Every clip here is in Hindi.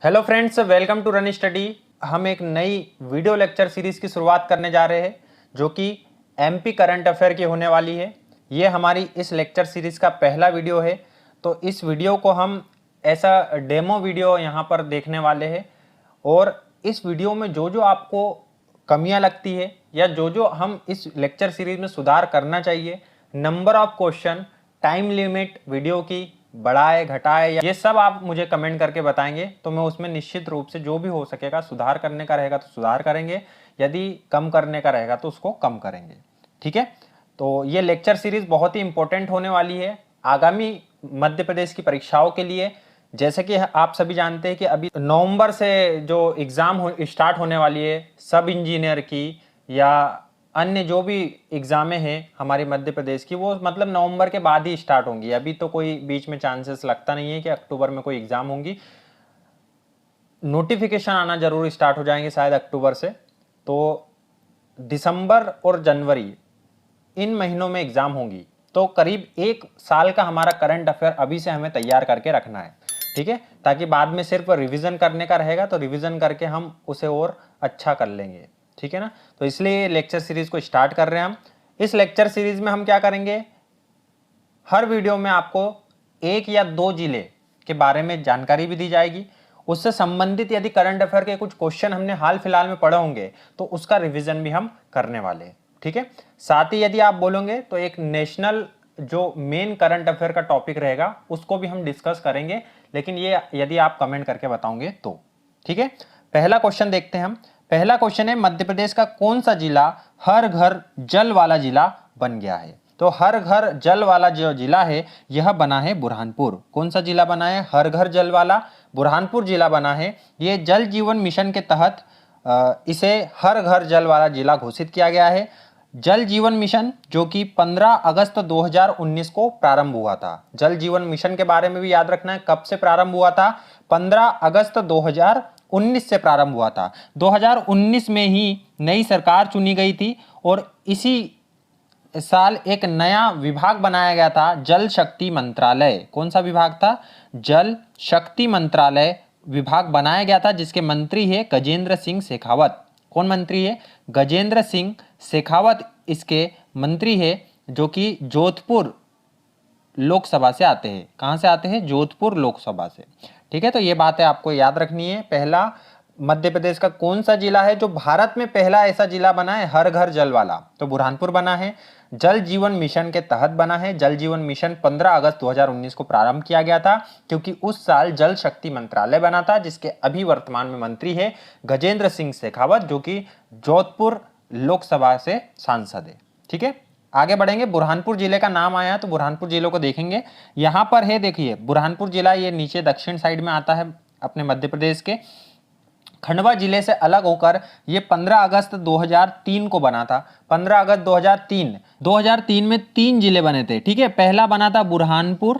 Hello friends, welcome to run study. हम एक नई वीडियो लेक्चर सीरीज की शुरुआत करने जा रहे हैं जो कि एमपी करंट अफेयर की होने वाली है। ये हमारी इस लेक्चर सीरीज का पहला वीडियो है। तो इस वीडियो को हम ऐसा डेमो वीडियो यहाँ पर देखने वाले हैं और इस वीडियो में जो जो आपको कमियां लगती है या जो जो हम इस लेक्चर सीरीज में सुधार करना चाहिए, number of question, time limit video की बढ़ाए घटाए, ये सब आप मुझे कमेंट करके बताएंगे तो मैं उसमें निश्चित रूप से जो भी हो सकेगा सुधार करने का रहेगा तो सुधार करेंगे, यदि कम करने का रहेगा तो उसको कम करेंगे। ठीक है, तो ये लेक्चर सीरीज बहुत ही इंपॉर्टेंट होने वाली है आगामी मध्य प्रदेश की परीक्षाओं के लिए। जैसे कि आप सभी जानते हैं कि अभी नवंबर से जो एग्ज़ाम स्टार्ट होने वाली है सब इंजीनियर की या अन्य जो भी एग्ज़ामें हैं हमारे मध्य प्रदेश की, वो मतलब नवंबर के बाद ही स्टार्ट होंगी। अभी तो कोई बीच में चांसेस लगता नहीं है कि अक्टूबर में कोई एग्ज़ाम होंगी। नोटिफिकेशन आना जरूर स्टार्ट हो जाएंगे शायद अक्टूबर से। तो दिसंबर और जनवरी इन महीनों में एग्ज़ाम होंगी, तो करीब एक साल का हमारा करंट अफेयर अभी से हमें तैयार करके रखना है। ठीक है, ताकि बाद में सिर्फ रिवीजन करने का रहेगा तो रिवीजन करके हम उसे और अच्छा कर लेंगे। ठीक है ना, तो इसलिए लेक्चर सीरीज को स्टार्ट कर रहे हैं हम। इस लेक्चर सीरीज में हम क्या करेंगे, हर वीडियो में आपको एक या दो जिले के बारे में जानकारी भी दी जाएगी, उससे संबंधित यदि करंट अफेयर के कुछ क्वेश्चन हमने हाल फिलहाल में पढ़े होंगे तो उसका रिवीजन भी हम करने वाले हैं। ठीक है, साथ ही यदि आप बोलोगे तो एक नेशनल जो मेन करंट अफेयर का टॉपिक रहेगा उसको भी हम डिस्कस करेंगे, लेकिन ये यदि आप कमेंट करके बताओगे तो। ठीक है, पहला क्वेश्चन देखते हैं हम। पहला क्वेश्चन है, मध्य प्रदेश का कौन सा जिला हर घर जल वाला जिला बन गया है? तो हर घर जल वाला जो जिला है यह बना है बुरहानपुर। कौन सा जिला बना है हर घर जल वाला? बुरहानपुर जिला बना है। ये जल जीवन मिशन के तहत इसे हर घर जल वाला जिला घोषित किया गया है। जल जीवन मिशन जो कि 15 अगस्त 2019 को प्रारंभ हुआ था। जल जीवन मिशन के बारे में भी याद रखना है, कब से प्रारंभ हुआ था? 15 अगस्त 2019 से प्रारंभ हुआ था। 2019 में ही नई सरकार चुनी गई थी और इसी साल एक नया विभाग बनाया गया था, जल शक्ति मंत्रालय। कौन सा विभाग था? जल शक्ति मंत्रालय विभाग बनाया गया था, जिसके मंत्री है गजेंद्र सिंह शेखावत। कौन मंत्री है? गजेंद्र सिंह शेखावत इसके मंत्री है, जो कि जोधपुर लोकसभा से आते हैं। कहां से आते हैं? जोधपुर लोकसभा से। ठीक है, तो ये बात है आपको याद रखनी है। पहला मध्य प्रदेश का कौन सा जिला है जो भारत में पहला ऐसा जिला बना है हर घर जल वाला? तो बुरहानपुर बना है। जल जीवन मिशन के तहत बना है। जल जीवन मिशन 15 अगस्त 2019 को प्रारंभ किया गया था, क्योंकि उस साल जल शक्ति मंत्रालय बना था, जिसके अभी वर्तमान में मंत्री है गजेंद्र सिंह शेखावत, जो कि जोधपुर लोकसभा से सांसद है। ठीक है, आगे बढ़ेंगे। बुरहानपुर जिले का नाम आया तो बुरहानपुर जिले को देखेंगे। यहाँ पर है, देखिए बुरहानपुर जिला ये नीचे दक्षिण साइड में आता है अपने मध्य प्रदेश के। खंडवा जिले से अलग होकर ये 15 अगस्त 2003 को बना था। 15 अगस्त 2003 में 3 जिले बने थे। ठीक है, पहला बना था बुरहानपुर,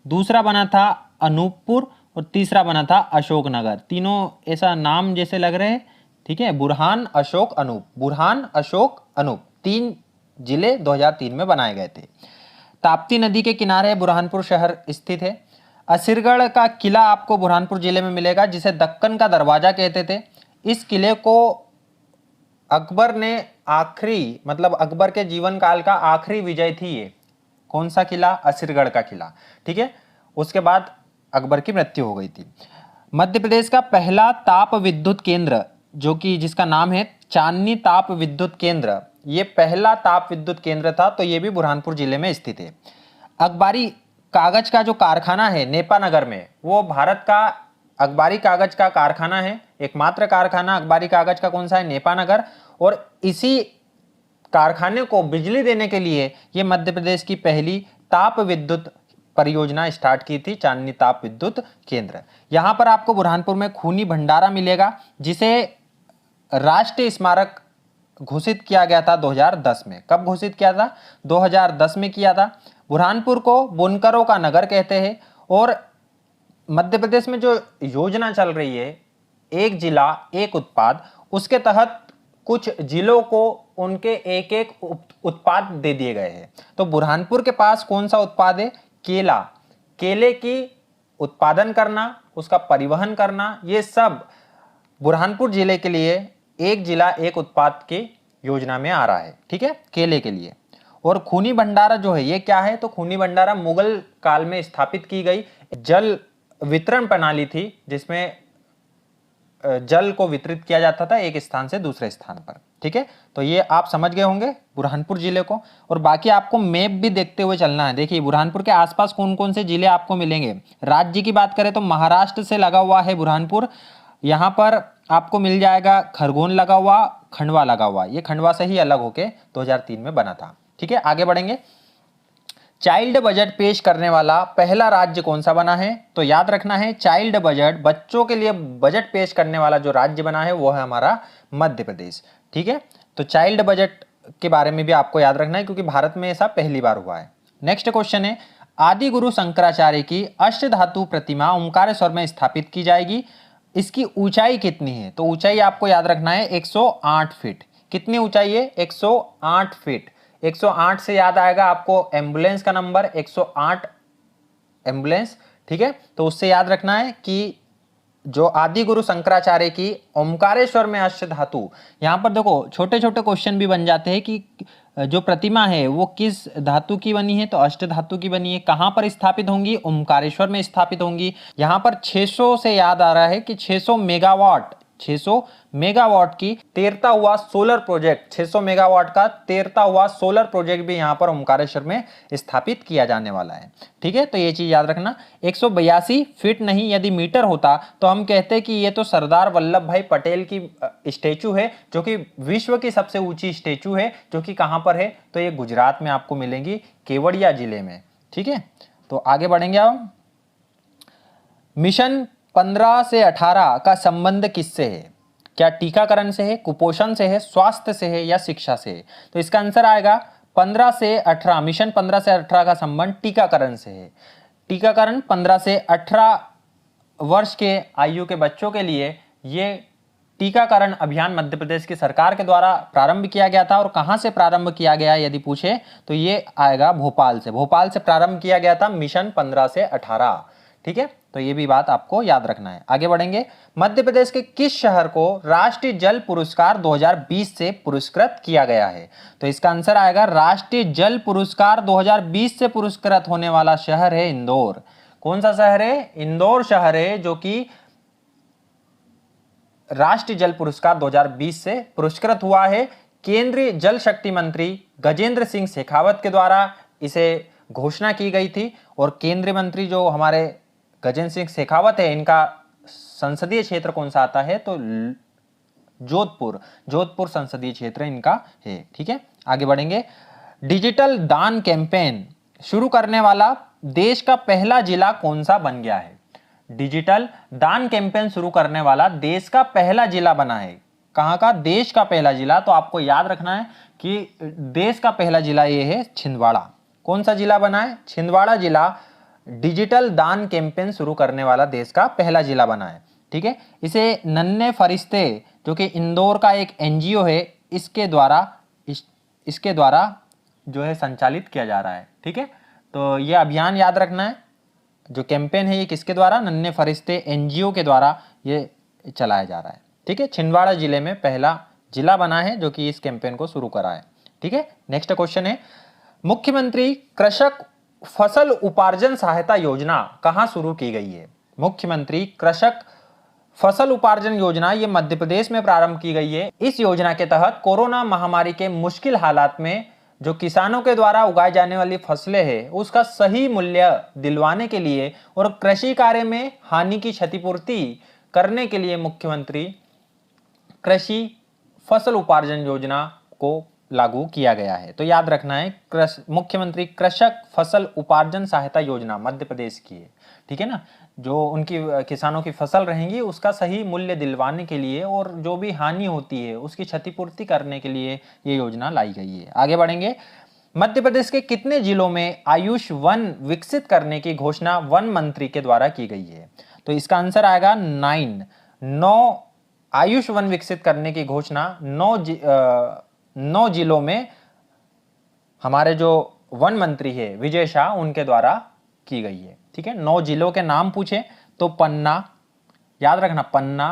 दूसरा बना था अनूपपुर और तीसरा बना था अशोकनगर। तीनों ऐसा नाम जैसे लग रहे हैं। ठीक है, बुरहान, अशोक, अनूप, बुरहान, अशोक, अनूप, 3 जिले 2003 में बनाए गए थे। ताप्ती नदी के किनारे बुरहानपुर शहर स्थित है। असिरगढ़ का किला आपको बुरहानपुर जिले में मिलेगा, जिसे दक्कन का दरवाजा कहते थे। इस किले को अकबर ने आखिरी, मतलब अकबर के जीवन काल का आखिरी विजय थी ये। कौन सा किला? असिरगढ़ का किला। ठीक है, उसके बाद अकबर की मृत्यु हो गई थी। मध्य प्रदेश का पहला ताप विद्युत केंद्र, जो कि जिसका नाम है चांदनी ताप विद्युत केंद्र, ये पहला ताप विद्युत केंद्र था, तो ये भी बुरहानपुर जिले में स्थित है। अखबारी कागज का जो कारखाना है नेपानगर में, वो भारत का अखबारी कागज का कारखाना है। एकमात्र कारखाना अखबारी कागज का कौन सा है? नेपानगर। और इसी कारखाने को बिजली देने के लिए ये मध्य प्रदेश की पहली ताप विद्युत परियोजना स्टार्ट की थी, चांदनी ताप विद्युत केंद्र। यहां पर आपको बुरहानपुर में खूनी भंडारा मिलेगा, जिसे राष्ट्रीय स्मारक घोषित किया गया था 2010 में। कब घोषित किया था? 2010 में किया था। बुरहानपुर को बुनकरों का नगर कहते हैं। और मध्य प्रदेश में जो योजना चल रही है एक जिला एक उत्पाद, उसके तहत कुछ जिलों को उनके एक एक उत्पाद दे दिए गए हैं। तो बुरहानपुर के पास कौन सा उत्पाद है? केला। केले की उत्पादन करना, उसका परिवहन करना, ये सब बुरहानपुर जिले के लिए एक जिला एक उत्पाद की योजना में आ रहा है, ठीक है, केले के लिए। और खूनी भंडारा जो है ये क्या है, तो खूनी भंडारा मुगल काल में स्थापित की गई जल वितरण प्रणाली थी, जिसमें जल को वितरित किया जाता था एक स्थान से दूसरे स्थान पर, ठीक है। तो ये आप समझ गए होंगे बुरहानपुर जिले को। और बाकी आपको मैप भी देखते हुए चलना है। देखिए बुरहानपुर के आसपास कौन कौन से जिले आपको मिलेंगे। राज्य की बात करें तो महाराष्ट्र से लगा हुआ है बुरहानपुर, यहाँ पर आपको मिल जाएगा खरगोन लगा हुआ, खंडवा लगा हुआ। ये खंडवा से ही अलग होके 2003 में बना था, ठीक है। आगे बढ़ेंगे। चाइल्ड बजट पेश करने वाला पहला राज्य कौन सा बना है, तो याद रखना है चाइल्ड बजट, बच्चों के लिए बजट पेश करने वाला जो राज्य बना है वो है हमारा मध्य प्रदेश, ठीक है। तो चाइल्ड बजट के बारे में भी आपको याद रखना है, क्योंकि भारत में ऐसा पहली बार हुआ है। नेक्स्ट क्वेश्चन है, आदि गुरु शंकराचार्य की अष्टधातु प्रतिमा ओमकारेश्वर में स्थापित की जाएगी, इसकी ऊंचाई कितनी है, तो ऊंचाई आपको याद रखना है 108 फीट। कितनी ऊंचाई है, 108 फीट। 108 से याद आएगा आपको एम्बुलेंस का नंबर, 108 एम्बुलेंस, ठीक है। तो उससे याद रखना है कि जो आदि गुरु शंकराचार्य की ओमकारेश्वर में अष्टधातु, यहां पर देखो छोटे छोटे क्वेश्चन भी बन जाते हैं कि जो प्रतिमा है वो किस धातु की बनी है, तो अष्ट धातु की बनी है। कहां पर स्थापित होंगी, ओमकारेश्वर में स्थापित होंगी। यहां पर 600 से याद आ रहा है कि 600 मेगावाट, 600 मेगावाट की तैरता हुआ सोलर प्रोजेक्ट, 600 मेगावाट का तैरता हुआ सोलर प्रोजेक्ट भी यहां पर ओमकारेश्वर में स्थापित किया जाने वाला है, ठीक है। तो ये चीज याद रखना। 182 फीट नहीं, यदि मीटर होता तो हम कहते कि ये तो सरदार वल्लभ भाई पटेल की स्टेचू है, जो कि विश्व की सबसे ऊंची स्टेचू है, जो कि कहां पर है, तो ये गुजरात में आपको मिलेंगी, केवड़िया जिले में, ठीक है। तो आगे बढ़ेंगे अब। मिशन 15 से 18 का संबंध किससे है, क्या टीकाकरण से है, कुपोषण से है, स्वास्थ्य से है या शिक्षा से है, तो इसका आंसर आएगा 15 से 18, मिशन 15 से 18 का संबंध टीकाकरण से है। टीकाकरण 15 से 18 वर्ष के आयु के बच्चों के लिए ये टीकाकरण अभियान मध्य प्रदेश की सरकार के द्वारा प्रारंभ किया गया था। और कहां से प्रारंभ किया गया यदि पूछे तो ये आएगा भोपाल से, भोपाल से प्रारंभ किया गया था मिशन 15 से 18, ठीक है। तो ये भी बात आपको याद रखना है। आगे बढ़ेंगे। मध्य प्रदेश के किस शहर को राष्ट्रीय जल पुरस्कार 2020 से पुरस्कृत किया गया है, तो इसका आंसर आएगा राष्ट्रीय जल पुरस्कार 2020 से पुरस्कृत होने वाला शहर है इंदौर। कौन सा शहर है, इंदौर शहर है, जो कि राष्ट्रीय जल पुरस्कार 2020 से पुरस्कृत हुआ है। केंद्रीय जल शक्ति मंत्री गजेंद्र सिंह शेखावत के द्वारा इसे घोषणा की गई थी। और केंद्रीय मंत्री जो हमारे गजेंद्र सिंह शेखावत है, इनका संसदीय क्षेत्र कौन सा आता है, तो जोधपुर संसदीय क्षेत्र इनका है, ठीक है। आगे बढ़ेंगे। डिजिटल दान कैंपेन शुरू करने वाला देश का पहला जिला कौन सा बन गया है, डिजिटल दान कैंपेन शुरू करने वाला देश का पहला जिला बना है। कहां का, देश का पहला जिला, तो आपको याद रखना है कि देश का पहला जिला ये है छिंदवाड़ा। कौन सा जिला बना है, छिंदवाड़ा जिला डिजिटल दान कैंपेन शुरू करने वाला देश का पहला जिला बना है, ठीक है। इसे नन्हे फरिश्ते जो कि इंदौर का एक एनजीओ है, इसके द्वारा जो है संचालित किया जा रहा है, ठीक है। तो ये अभियान याद रखना है, जो कैंपेन है ये किसके द्वारा, नन्हे फरिश्ते एनजीओ के द्वारा ये चलाया जा रहा है, ठीक है। छिंदवाड़ा जिले में पहला जिला बना है जो कि इस कैंपेन को शुरू करा है, ठीक है। नेक्स्ट क्वेश्चन है, मुख्यमंत्री कृषक फसल उपार्जन सहायता योजना कहां शुरू की गई है, मुख्यमंत्री कृषक फसल उपार्जन योजना ये मध्य प्रदेश में प्रारंभ की गई है। इस योजना के तहत कोरोना महामारी के मुश्किल हालात में जो किसानों के द्वारा उगाई जाने वाली फसलें हैं उसका सही मूल्य दिलवाने के लिए और कृषि कार्य में हानि की क्षतिपूर्ति करने के लिए मुख्यमंत्री कृषि फसल उपार्जन योजना को लागू किया गया है। तो याद रखना है मुख्यमंत्री कृषक फसल उपार्जन सहायता योजना मध्य प्रदेश की है, ठीक है ना। जो उनकी किसानों की फसल रहेंगी उसका सही मूल्य दिलवाने के लिए और जो भी हानि होती है उसकी क्षतिपूर्ति करने के लिए ये योजना लाई गई है। आगे बढ़ेंगे। मध्य प्रदेश के कितने जिलों में आयुष वन विकसित करने की घोषणा वन मंत्री के द्वारा की गई है, तो इसका आंसर आएगा 9 आयुष वन विकसित करने की घोषणा 9 जिलों में हमारे जो वन मंत्री है विजय शाह उनके द्वारा की गई है, ठीक है। 9 जिलों के नाम पूछे तो पन्ना, याद रखना, पन्ना,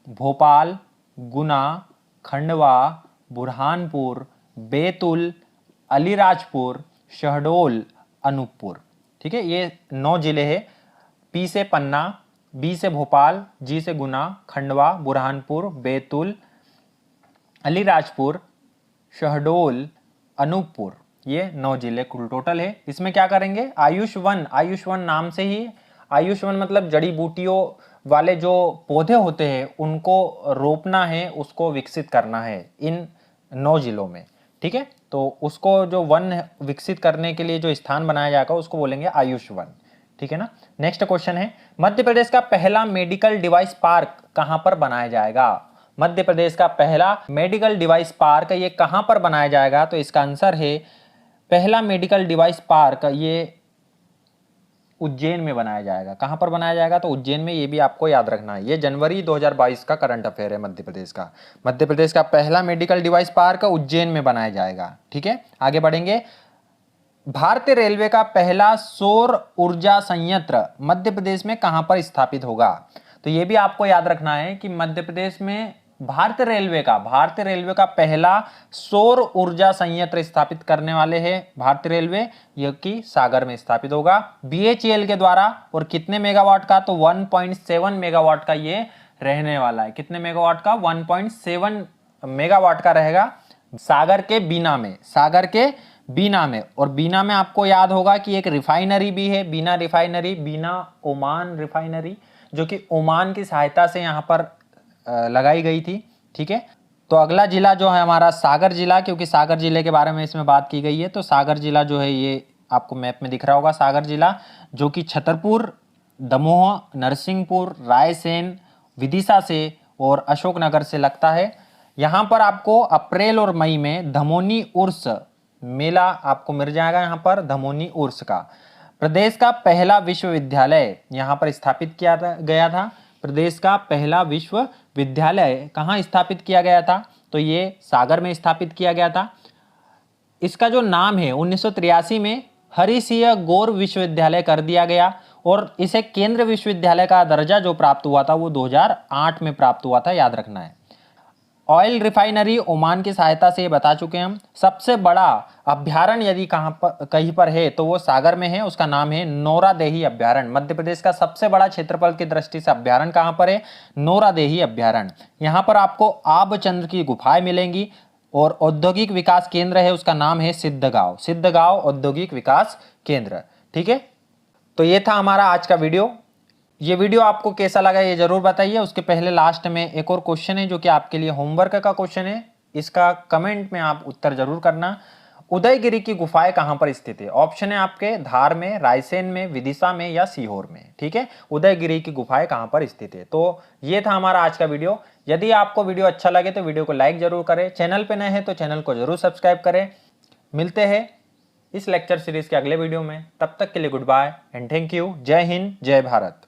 भोपाल, गुना, खंडवा, बुरहानपुर, बैतूल, अलीराजपुर, शहडोल, अनूपपुर। ठीक है, ये 9 जिले हैं। पी से पन्ना, बी से भोपाल, जी से गुना, खंडवा, बुरहानपुर, बैतूल, अलीराजपुर, शहडोल, अनूपपुर, ये 9 जिले कुल टोटल है। इसमें क्या करेंगे, आयुष वन नाम से ही, आयुष वन मतलब जड़ी बूटियों वाले जो पौधे होते हैं उनको रोपना है, उसको विकसित करना है इन 9 जिलों में। ठीक है, तो उसको जो वन विकसित करने के लिए जो स्थान बनाया जाएगा उसको बोलेंगे आयुष वन। ठीक है ना। नेक्स्ट क्वेश्चन है, मध्य प्रदेश का पहला मेडिकल डिवाइस पार्क कहां पर बनाया जाएगा? मध्य प्रदेश का पहला मेडिकल डिवाइस पार्क ये कहां पर बनाया जाएगा? तो इसका आंसर है, पहला मेडिकल डिवाइस पार्क ये उज्जैन में बनाया जाएगा। कहां पर बनाया जाएगा? तो उज्जैन में। ये भी आपको याद रखना है, ये जनवरी 2022 का करंट अफेयर है मध्य प्रदेश का। मध्य प्रदेश का पहला मेडिकल डिवाइस पार्क उज्जैन में बनाया जाएगा। ठीक है, आगे बढ़ेंगे। भारतीय रेलवे का पहला सौर ऊर्जा संयंत्र मध्य प्रदेश में कहां पर स्थापित होगा? तो ये भी आपको याद रखना है कि मध्य प्रदेश में भारतीय रेलवे का पहला सौर ऊर्जा संयंत्र स्थापित करने वाले हैं भारतीय रेलवे, यह कि सागर में स्थापित होगा BHEL के द्वारा। और कितने मेगावाट का? तो 1.7 मेगावाट का ये रहने वाला है। कितने मेगावाट का? 1.7 मेगावाट का रहेगा सागर के बीना में। और बीना में आपको याद होगा कि एक रिफाइनरी भी है, बीना ओमान रिफाइनरी, जो कि ओमान की सहायता से यहाँ पर लगाई गई थी। ठीक है, तो अगला जिला जो है हमारा सागर जिला, क्योंकि सागर जिले के बारे में इसमें बात की गई है, तो सागर जिला जो है ये आपको मैप में दिख रहा होगा। सागर जिला जो कि छतरपुर, दमोह, नरसिंहपुर, रायसेन, विदिशा से और अशोकनगर से लगता है। यहाँ पर आपको अप्रैल और मई में धमोनी उर्स मेला आपको मिल जाएगा। यहाँ पर धमोनी उर्स का प्रदेश का पहला विश्वविद्यालय यहाँ पर स्थापित किया गया था। प्रदेश का पहला विश्वविद्यालय कहाँ स्थापित किया गया था? तो ये सागर में स्थापित किया गया था। इसका जो नाम है 1983 में हरि सिंह गौर विश्वविद्यालय कर दिया गया और इसे केंद्र विश्वविद्यालय का दर्जा जो प्राप्त हुआ था वो 2008 में प्राप्त हुआ था, याद रखना है। ऑयल रिफाइनरी ओमान की सहायता से बता चुके हम। सबसे बड़ा अभ्यारण्य यदि कहीं पर है तो वो सागर में है, उसका नाम है नौरादेही अभ्यारण्य। मध्य प्रदेश का सबसे बड़ा क्षेत्रफल की दृष्टि से अभ्यारण्य कहां पर है? नौरादेही अभ्यारण्य। यहाँ पर आपको आबचंद्र की गुफाएं मिलेंगी और औद्योगिक विकास केंद्र है, उसका नाम है सिद्धगांव औद्योगिक विकास केंद्र। ठीक है, तो ये था हमारा आज का वीडियो। ये वीडियो आपको कैसा लगा ये जरूर बताइए। उसके पहले लास्ट में एक और क्वेश्चन है जो कि आपके लिए होमवर्क का क्वेश्चन है, इसका कमेंट में आप उत्तर जरूर करना। उदयगिरी की गुफाएं कहां पर स्थित है? ऑप्शन है आपके धार में, रायसेन में, विदिशा में या सीहोर में। ठीक है, उदयगिरी की गुफाएं कहां पर स्थित है। तो ये था हमारा आज का वीडियो। यदि आपको वीडियो अच्छा लगे तो वीडियो को लाइक जरूर करें, चैनल पे नए हैं तो चैनल को जरूर सब्सक्राइब करें। मिलते हैं इस लेक्चर सीरीज के अगले वीडियो में, तब तक के लिए good bye and thank you. जय हिंद, जय भारत।